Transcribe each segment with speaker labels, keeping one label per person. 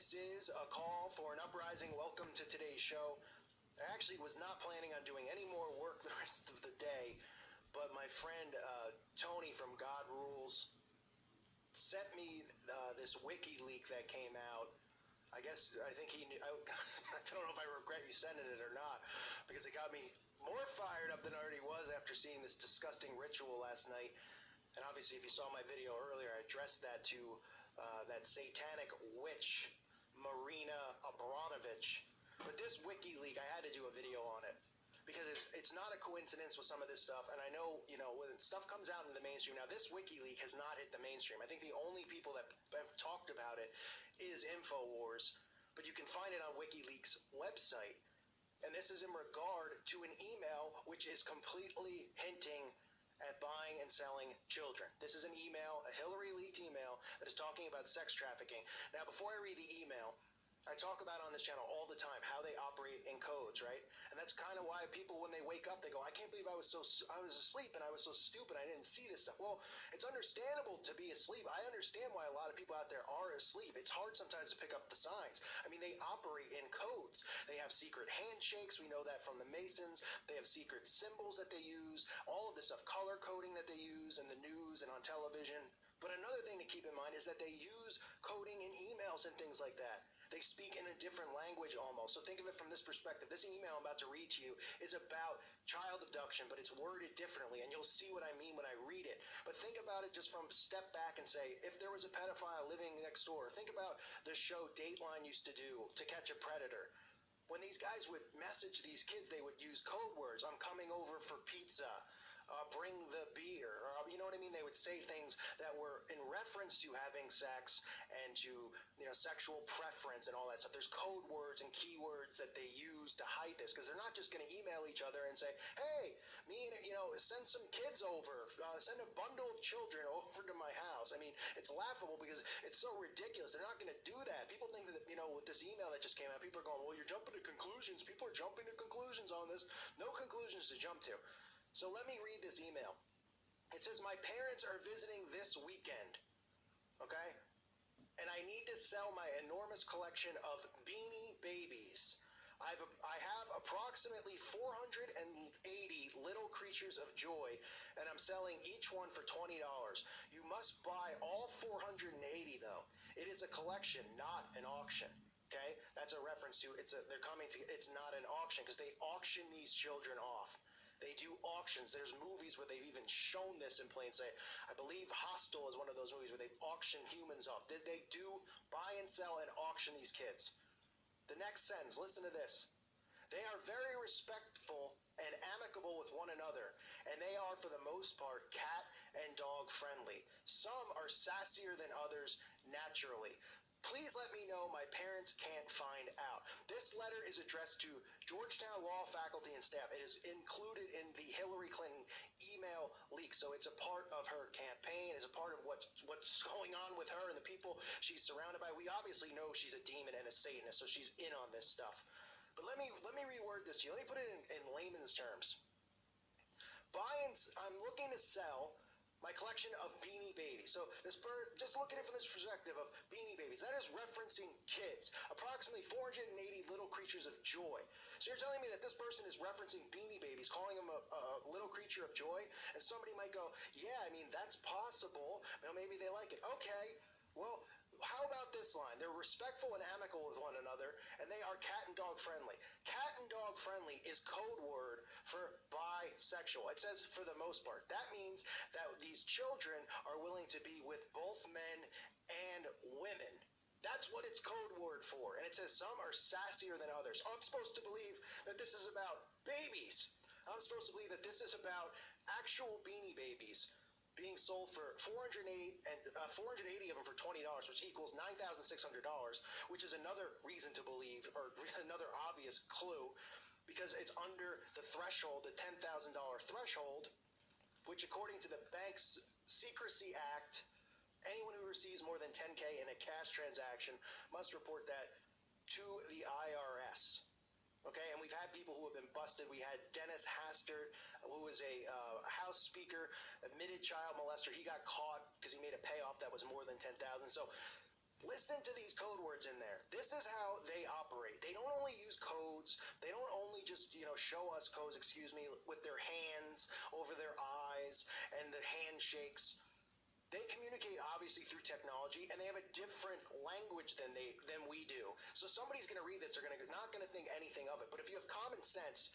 Speaker 1: This is a call for an uprising. Welcome to today's show. I actually was not planning on doing any more work the rest of the day, but my friend Tony from God Rules sent me this wiki leak that came out. I think he knew. I don't know if I regret you sending it or not, because it got me more fired up than I already was after seeing this disgusting ritual last night. And obviously, if you saw my video earlier, I addressed that to that satanic witch, Marina Abramovich. But this wiki leak, I had to do a video on it because it's not a coincidence with some of this stuff. And I know, when stuff comes out in the mainstream, now this wiki leak has not hit the mainstream. I think the only people that have talked about it is InfoWars, but you can find it on WikiLeaks' website. And this is in regard to an email which is completely hinting at buying and selling children. This is an email, a Hillary leaked email, that is talking about sex trafficking. Now, before I read the email, I talk about on this channel all the time how they operate in codes, right? And that's kind of why people, when they wake up, they go, I can't believe I was asleep and I was so stupid, I didn't see this stuff. Well, it's understandable to be asleep. I understand why a lot of people out there are asleep. It's hard sometimes to pick up the signs. I mean, they operate in codes. They have secret handshakes. We know that from the Masons. They have secret symbols that they use, all of this stuff, color coding that they use in the news and on television. But another thing to keep in mind is that they use coding in emails and things like that. They speak in a different language almost. So think of it from this perspective. This email I'm about to read to you is about child abduction, but it's worded differently, and you'll see what I mean when I read it. But think about it just from step back and say, if there was a pedophile living next door, think about the show Dateline used to do, To Catch a Predator. When these guys would message these kids, they would use code words. I'm coming over for pizza. Bring the beer, or you know what I mean? They would say things that were in reference to having sex and to, sexual preference and all that stuff. There's code words and keywords that they use to hide this, because they're not just going to email each other and say, hey, send some kids over, send a bundle of children over to my house. I mean, it's laughable because it's so ridiculous. They're not going to do that. People think that, with this email that just came out, people are going, well, you're jumping to conclusions. People are jumping to conclusions on this. No conclusions to jump to. So let me read this email. It says, my parents are visiting this weekend, okay? And I need to sell my enormous collection of Beanie Babies. I have approximately 480 little creatures of joy, and I'm selling each one for $20. You must buy all 480, though. It is a collection, not an auction. Okay? That's a reference to it's not an auction, because they auction these children off. They do auctions. There's movies where they've even shown this in plain sight. I believe Hostel is one of those movies where they've auctioned humans off. They do buy and sell and auction these kids. The next sentence, listen to this. They are very respectful and amicable with one another, and they are, for the most part, cat and dog friendly. Some are sassier than others naturally. Please let me know. My parents can't find out. This letter is addressed to Georgetown Law faculty and staff. It is included in the Hillary Clinton email leak, so it's a part of her campaign. It's a part of what's going on with her and the people she's surrounded by. We obviously know she's a demon and a Satanist, so she's in on this stuff. But let me reword this to you. Let me put it in layman's terms. I'm looking to sell my collection of Beanie Babies. So just look at it from this perspective of Beanie Babies. That is referencing kids, approximately 480 little creatures of joy. So you're telling me that this person is referencing Beanie Babies, calling them a little creature of joy? And somebody might go, yeah, I mean, that's possible. Well, maybe they like it. Okay, well, how about this line? They're respectful and amicable with one another, and they are cat and dog friendly. Cat and dog friendly is code word for bisexual. It says for the most part. That means that these children are willing to be with both men and women. That's what it's code word for. And it says some are sassier than others. I'm supposed to believe that this is about babies. I'm supposed to believe that this is about actual Beanie Babies being sold for 480 of them for $20, which equals $9,600, which is another reason to believe, or another obvious clue, because it's under the threshold, the $10,000 threshold, which according to the Bank's Secrecy Act, anyone who receives more than $10K in a cash transaction must report that to the IRS. Okay, and we've had people who have been busted. We had Dennis Hastert, who was a House Speaker, admitted child molester. He got caught because he made a payoff that was more than $10,000. So Listen to these code words in there. This is how they operate. They don't only use codes. They don't only just, show us codes, with their hands over their eyes and the handshakes. They communicate obviously through technology, and they have a different language than we do. So somebody's going to read this, they're not going to think anything of it. But if you have common sense,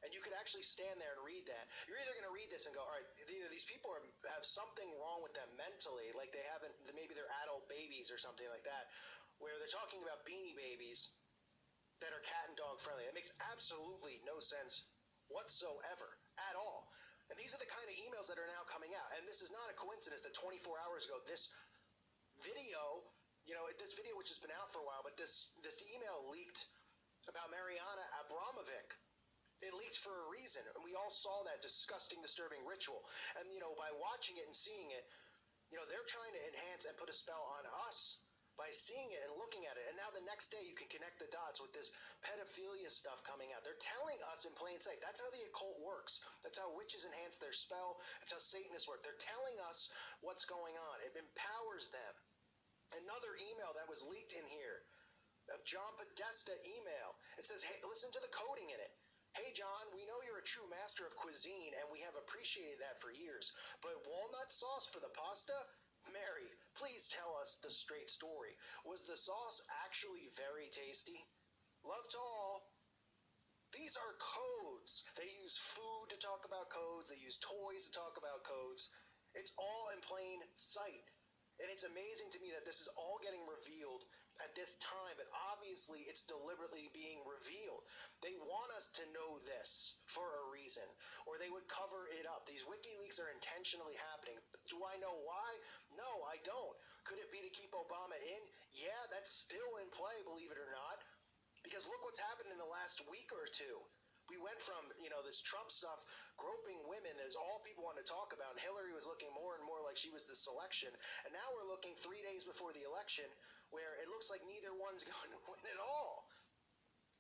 Speaker 1: and you could actually stand there and read that, you're either going to read this and go, all right, either these people have something wrong with them mentally, like maybe they're adult babies or something like that, where they're talking about Beanie Babies that are cat and dog friendly. It makes absolutely no sense whatsoever at all. And these are the kind of emails that are now coming out. And this is not a coincidence that 24 hours ago, this video, which has been out for a while, but this email leaked about Mariana Abramovic. It leaked for a reason, and we all saw that disgusting, disturbing ritual. And, by watching it and seeing it, they're trying to enhance and put a spell on us by seeing it and looking at it. And now the next day you can connect the dots with this pedophilia stuff coming out. They're telling us in plain sight. That's how the occult works. That's how witches enhance their spell. That's how Satanists work. They're telling us what's going on. It empowers them. Another email that was leaked in here, a John Podesta email. It says, hey, listen to the coding in it. Hey, John, we know you're a true master of cuisine, and we have appreciated that for years. But walnut sauce for the pasta? Mary, please tell us the straight story. Was the sauce actually very tasty? Love to all. These are codes. They use food to talk about codes. They use toys to talk about codes. It's all in plain sight. And it's amazing to me that this is all getting revealed at this time, but obviously it's deliberately being revealed. They want us to know this for a reason, or they would cover it up. These WikiLeaks are intentionally happening. Do I know why? No, I don't. Could it be to keep Obama in? Yeah, that's still in play, believe it or not. Because look what's happened in the last week or two. We went from, this Trump stuff, groping women is all people want to talk about. And Hillary was looking more and more like she was the selection. And now we're looking 3 days before the election where it looks like neither one's going to win at all.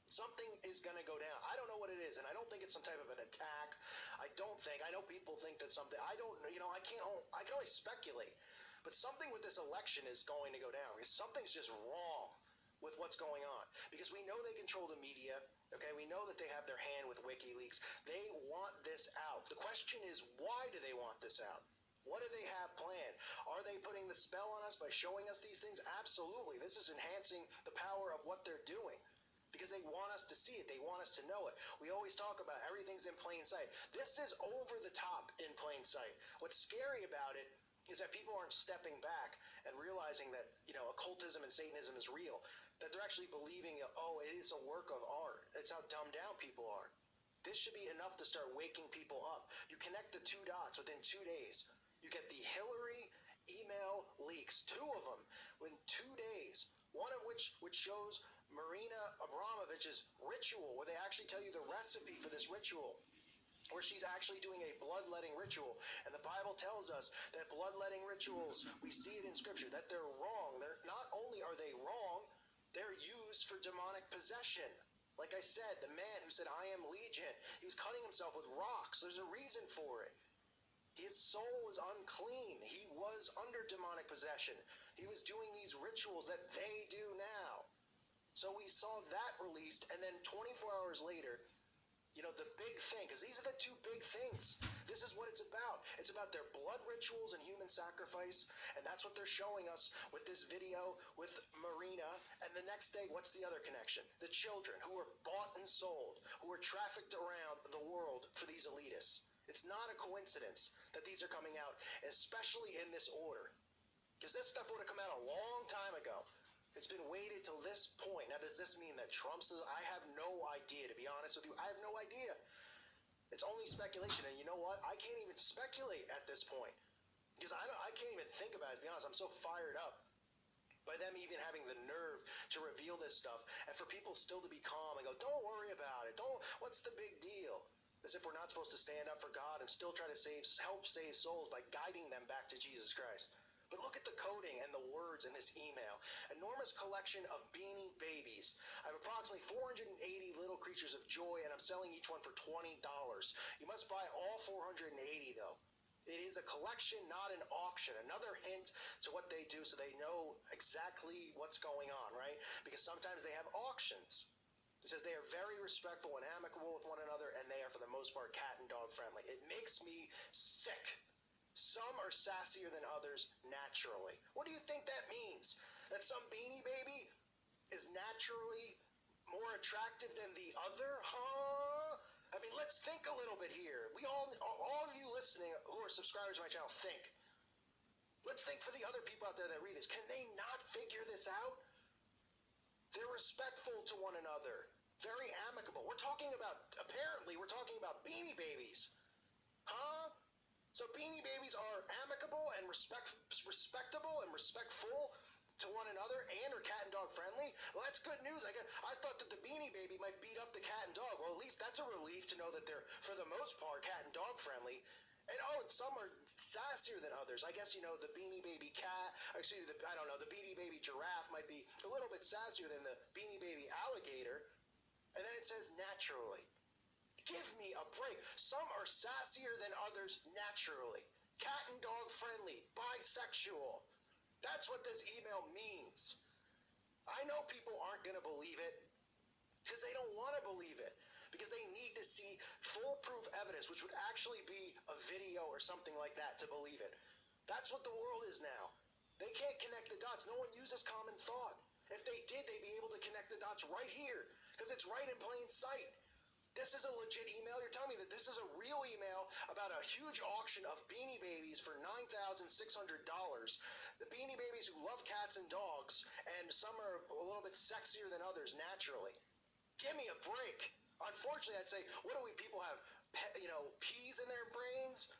Speaker 1: Something is going to go down. I don't know what it is, and I don't think it's some type of an attack. I know people think that something, I don't, I can only speculate. But something with this election is going to go down because something's just wrong with what's going on. Because we know they control the media, okay? We know that they have their hand with WikiLeaks. They want this out. The question is, why do they want this out? What do they have planned? Are they putting the spell on us by showing us these things? Absolutely. This is enhancing the power of what they're doing because they want us to see it. They want us to know it. We always talk about everything's in plain sight. This is over the top in plain sight. What's scary about it is that people aren't stepping back and realizing that, occultism and Satanism is real, that they're actually believing, oh, it is a work of art. It's how dumbed down people are. This should be enough to start waking people up. You connect the two dots within 2 days. You get the Hillary email leaks, 2 of them within 2 days, one of which shows Marina Abramovich's ritual, where they actually tell you the recipe for this ritual, where she's actually doing a bloodletting ritual. And the Bible tells us that bloodletting rituals, we see it in Scripture, that they're wrong. Not only are they wrong, they're used for demonic possession. Like I said, the man who said, I am Legion, he was cutting himself with rocks. There's a reason for it. His soul was unclean. He was under demonic possession. He was doing these rituals that they do now. So we saw that released, and then 24 hours later, the big thing, because these are the 2 big things. This is what it's about. It's about their blood rituals and human sacrifice, and that's what they're showing us with this video with Marina. And the next day, what's the other connection? The children who were bought and sold, who were trafficked around the world for these elitists. It's not a coincidence that these are coming out, especially in this order, because this stuff would have come out a long time ago. It's been waited till this point. Now, does this mean that Trump says? I have no idea, to be honest with you. I have no idea. It's only speculation. And you know what? I can't even speculate at this point because I can't even think about it, to be honest. I'm so fired up by them even having the nerve to reveal this stuff, and for people still to be calm and go, don't worry about it. What's the big deal? As if we're not supposed to stand up for God and still try to help save souls by guiding them back to Jesus Christ. But look at the coding and the words in this email. Enormous collection of Beanie Babies. I have approximately 480 little creatures of joy, and I'm selling each one for $20. You must buy all 480, though. It is a collection, not an auction. Another hint to what they do so they know exactly what's going on, right? Because sometimes they have auctions. It says they are very respectful and amicable with one another, and they are, for the most part, cat and dog friendly. It makes me sick. Some are sassier than others naturally. What do you think that means? That some Beanie Baby is naturally more attractive than the other? Huh? I mean, let's think a little bit here. We all of you listening who are subscribers to my channel, think. Let's think for the other people out there that read this. Can they not figure this out? They're respectful to one another. Very amicable. Apparently, we're talking about Beanie Babies. Huh? So Beanie Babies are amicable and respectable and respectful to one another and are cat and dog friendly? Well, that's good news. I thought that the Beanie Baby might beat up the cat and dog. Well, at least that's a relief to know that they're, for the most part, cat and dog friendly. And some are sassier than others. I guess, the Beanie Baby cat, the Beanie Baby giraffe might be a little bit sassier than the Beanie Baby alligator. And then it says naturally. Give me a break. Some are sassier than others naturally. Cat and dog friendly, bisexual. That's what this email means. I know people aren't going to believe it because they don't want to believe it, because they need to see foolproof evidence, which would actually be a video or something like that to believe it. That's what the world is now. They can't connect the dots. No one uses common thought. If they did, they'd be able to connect the dots right here because it's right in plain sight. This is a legit email. You're telling me that this is a real email about a huge auction of Beanie Babies for $9,600. The Beanie Babies who love cats and dogs, and some are a little bit sexier than others naturally. Give me a break. Unfortunately, I'd say, what do we people have? Peas in their brains?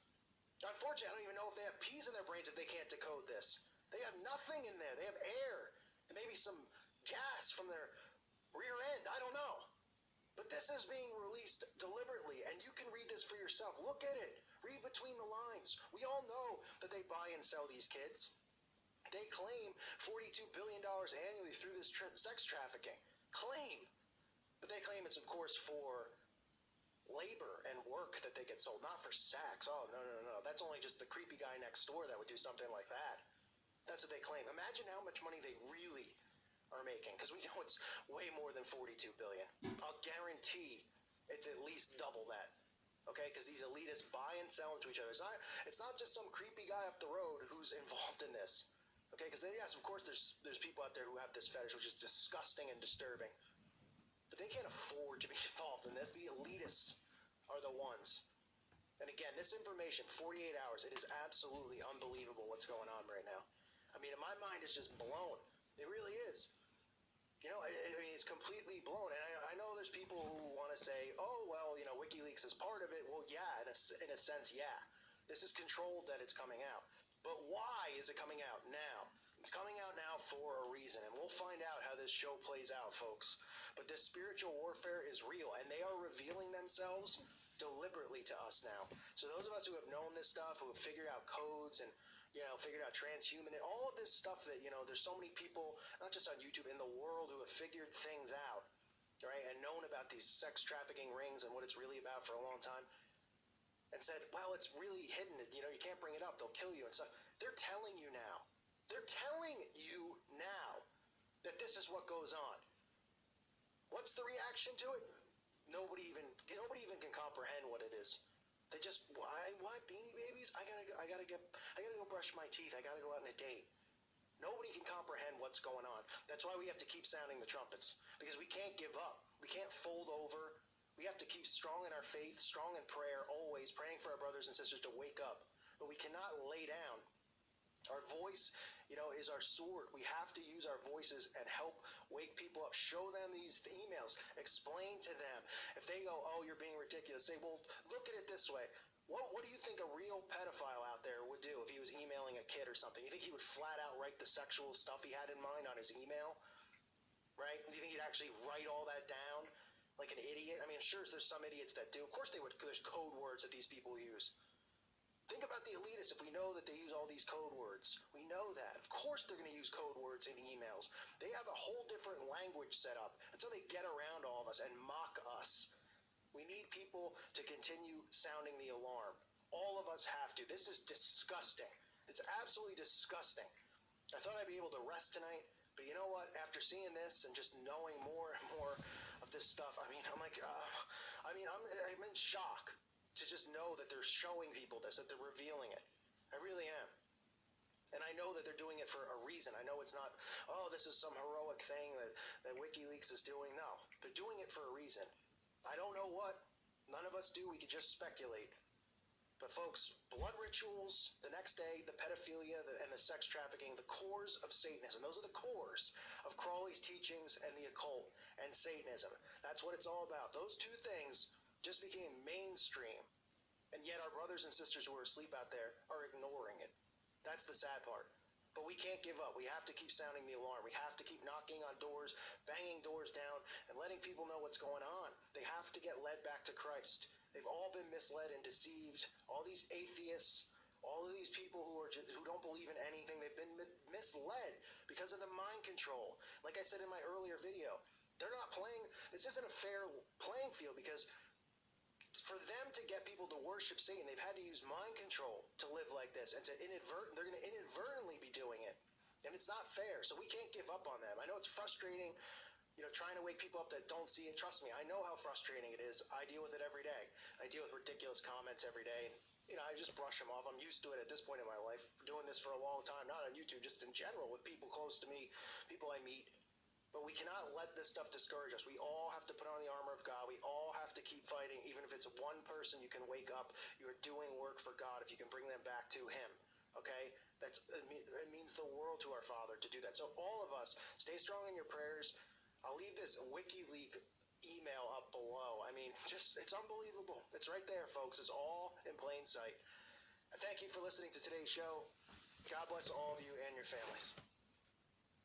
Speaker 1: Unfortunately, I don't even know if they have peas in their brains if they can't decode this. They have nothing in there. They have air and maybe some gas from their rear end. I don't know. But this is being released deliberately, and you can read this for yourself. Look at it. Read between the lines. We all know that they buy and sell these kids. They claim $42 billion annually through this sex trafficking. Claim. But they claim it's, of course, for labor and work that they get sold, not for sex. Oh, no. That's only just the creepy guy next door that would do something like that. That's what they claim. Imagine how much money they really are making, because we know it's way more than $42 billion. I'll guarantee it's at least double that. Okay, because these elitists buy and sell them to each other. It's not just some creepy guy up the road who's involved in this. Okay, because yes, of course, there's people out there who have this fetish, which is disgusting and disturbing. But they can't afford to be involved in this. The elitists are the ones. And again, this information, 48 hours, it is absolutely unbelievable what's going on right now. I mean, my mind is just blown. It really is. It's completely blown. And I know there's people who want to say, oh, well, WikiLeaks is part of it. Well, yeah, in a sense, yeah. This is controlled that it's coming out. But why is it coming out now? It's coming out now for a reason, and we'll find out how this show plays out, folks. But this spiritual warfare is real, and they are revealing themselves deliberately to us now. So those of us who have known this stuff, who have figured out codes and figured out transhuman and all of this stuff that, there's so many people, not just on YouTube, in the world who have figured things out, right, and known about these sex trafficking rings and what it's really about for a long time, and said, well, it's really hidden, you can't bring it up, they'll kill you and stuff. They're telling you now. They're telling you now that this is what goes on. What's the reaction to it? Nobody even can comprehend what it is. They just, why Beanie Babies? I gotta go brush my teeth. I gotta go out on a date. Nobody can comprehend what's going on. That's why we have to keep sounding the trumpets, because we can't give up. We can't fold over. We have to keep strong in our faith, strong in prayer, always praying for our brothers and sisters to wake up. But we cannot lay down. Our voice, is our sword. We have to use our voices and help wake people up. Show them these emails. Explain to them. If they go, oh, you're being ridiculous, say, well, look at it this way. What do you think a real pedophile out there would do if he was emailing a kid or something? You think he would flat out write the sexual stuff he had in mind on his email? Right? Do you think he'd actually write all that down like an idiot? I mean, I'm sure there's some idiots that do. Of course they would. There's code words that these people use. Think about the elitists. If we know that they use all these code words, we know that. Of course they're going to use code words in emails. They have a whole different language set up until they get around all of us and mock us. We need people to continue sounding the alarm. All of us have to. This is disgusting. It's absolutely disgusting. I thought I'd be able to rest tonight, but you know what? After seeing this and just knowing more and more of this stuff, I mean, I'm like, I'm in shock to just know that they're showing people this, that they're revealing it. I really am. And I know that they're doing it for a reason. I know it's not, oh, this is some heroic thing that WikiLeaks is doing. No, they're doing it for a reason. I don't know what. None of us do. We could just speculate. But folks, blood rituals, the next day, the pedophilia and the sex trafficking, the cores of Satanism. Those are the cores of Crowley's teachings and the occult and Satanism. That's what it's all about. Those two things just became mainstream. And yet our brothers and sisters who are asleep out there are ignoring it. That's the sad part. But we can't give up. We have to keep sounding the alarm. We have to keep knocking on doors, banging doors down, and letting people know what's going on. They have to get led back to Christ. They've all been misled and deceived. All these atheists, all of these people who don't believe in anything, they've been misled because of the mind control. Like I said in my earlier video, they're not playing. This isn't a fair playing field because for them to get people to worship Satan, they've had to use mind control to live like this, and they're going to inadvertently be doing it, and it's not fair. So we can't give up on them. I know it's frustrating, trying to wake people up that don't see it. Trust me, I know how frustrating it is. I deal with it every day. I deal with ridiculous comments every day. I just brush them off. I'm used to it at this point in my life, doing this for a long time, not on YouTube, just in general with people close to me, people I meet. But we cannot let this stuff discourage us. We all have to put on the armor of God. We all have to keep fighting. Even if it's one person you can wake up, you're doing work for God if you can bring them back to Him. Okay? It means the world to our Father to do that. So all of us, stay strong in your prayers. I'll leave this WikiLeaks email up below. I mean, it's unbelievable. It's right there, folks. It's all in plain sight. I thank you for listening to today's show. God bless all of you and your families.